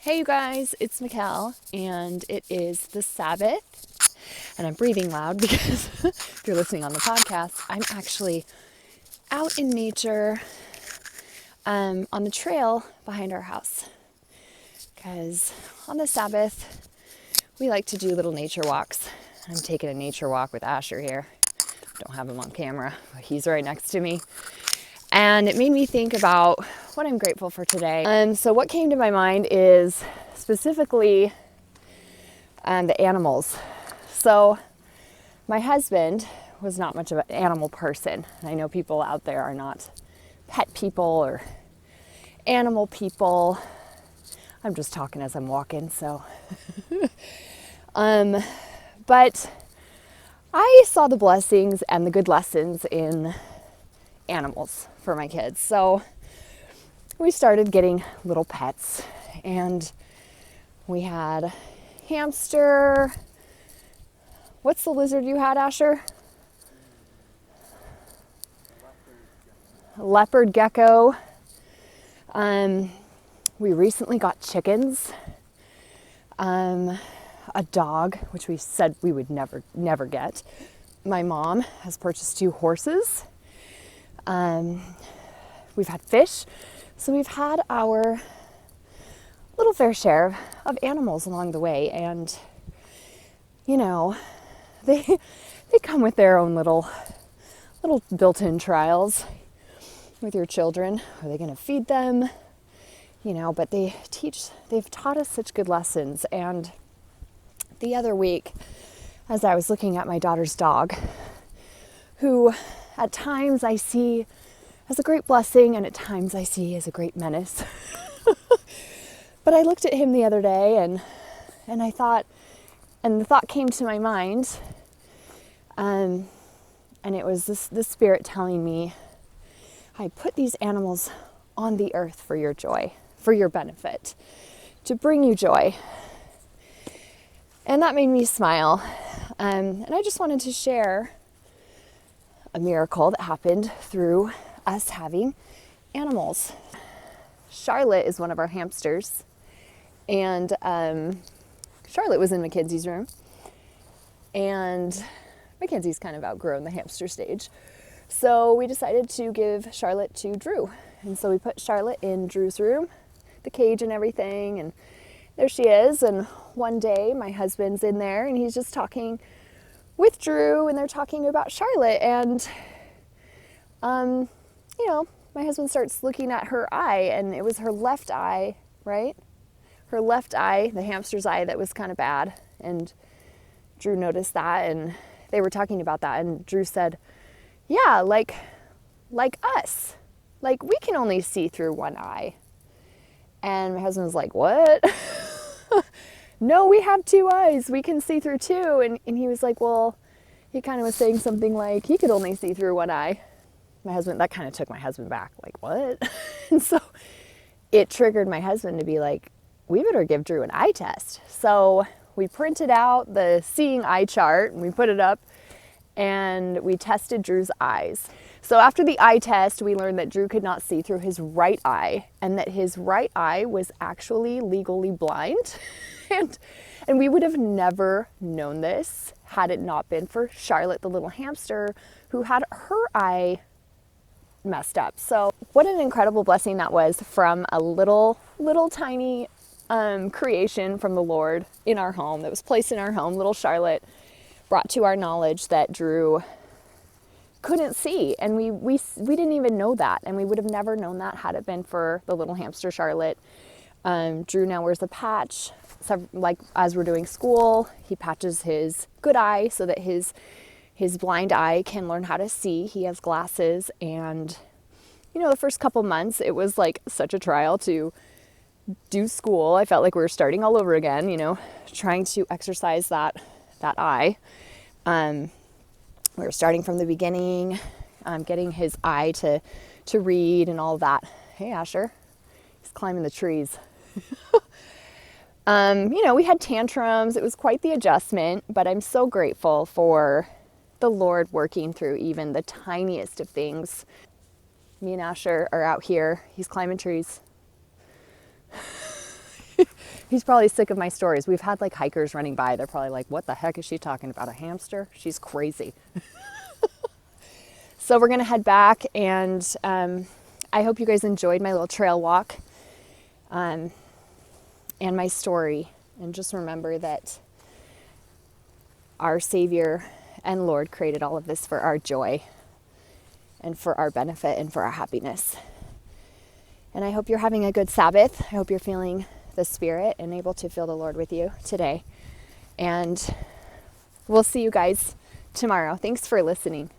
Hey you guys, it's Mikkel, and it is the Sabbath, and I'm breathing loud because if you're listening on the podcast, I'm actually out in nature on the trail behind our house, because on the Sabbath, we like to do little nature walks. I'm taking a nature walk with Asher here. Don't have him on camera, but he's right next to me. And it made me think about what I'm grateful for today. So what came to my mind is specifically the animals. So my husband was not much of an animal person. I know people out there are not pet people or animal people. I'm just talking as I'm walking, so. But I saw the blessings and the good lessons in animals for my kids. So we started getting little pets, and we had hamster. What's the lizard you had, Asher? Leopard gecko. We recently got chickens. A dog, which we said we would never get. My mom has purchased 2 horses. We've had fish. So we've had our little fair share of animals along the way, and you know, they come with their own little built-in trials with your children. Are they going to feed them? You know, but they've taught us such good lessons. And the other week, as I was looking at my daughter's dog, who at times I see as a great blessing and at times I see as a great menace. But I looked at him the other day and I thought, and the thought came to my mind, and it was the Spirit telling me, I put these animals on the earth for your joy, for your benefit, to bring you joy. And that made me smile. And I just wanted to share a miracle that happened through us having animals. Charlotte is one of our hamsters. And Charlotte was in Mackenzie's room. And Mackenzie's kind of outgrown the hamster stage. So we decided to give Charlotte to Drew. And so we put Charlotte in Drew's room, the cage and everything, and there she is. And one day my husband's in there and he's just talking with Drew, and they're talking about Charlotte. And, my husband starts looking at her eye, and it was her left eye, right? Her left eye, the hamster's eye, that was kind of bad. And Drew noticed that, and they were talking about that. And Drew said, yeah, like us. Like, we can only see through one eye. And my husband was like, what? No, we have 2 eyes. We can see through 2. And he was like, well, he kind of was saying something like he could only see through 1 eye. That kind of took my husband back. Like, what? And so it triggered my husband to be like, we better give Drew an eye test. So we printed out the seeing eye chart and we put it up and we tested Drew's eyes. So after the eye test, we learned that Drew could not see through his right eye and that his right eye was actually legally blind. And we would have never known this had it not been for Charlotte, the little hamster, who had her eye messed up. So what an incredible blessing that was from a little tiny creation from the Lord in our home, that was placed in our home. Little Charlotte brought to our knowledge that Drew couldn't see, and we didn't even know that, and we would have never known that had it been for the little hamster Charlotte. Drew now wears a patch. So, like, as we're doing school, he patches his good eye so that his blind eye can learn how to see. He has glasses, and the first couple months it was like such a trial to do school. I felt like we were starting all over again, trying to exercise that eye. We were starting from the beginning, getting his eye to read and all of that. Hey, Asher, he's climbing the trees. We had tantrums. It was quite the adjustment, but I'm so grateful for the Lord working through even the tiniest of things. Me and Asher are out here. He's climbing trees. He's probably sick of my stories. We've had like hikers running by. They're probably like, what the heck is she talking about? A hamster? She's crazy. So we're going to head back, and I hope you guys enjoyed my little trail walk and my story. And just remember that our Savior and Lord created all of this for our joy and for our benefit and for our happiness. And I hope you're having a good Sabbath. I hope you're feeling the Spirit and able to feel the Lord with you today. And we'll see you guys tomorrow. Thanks for listening.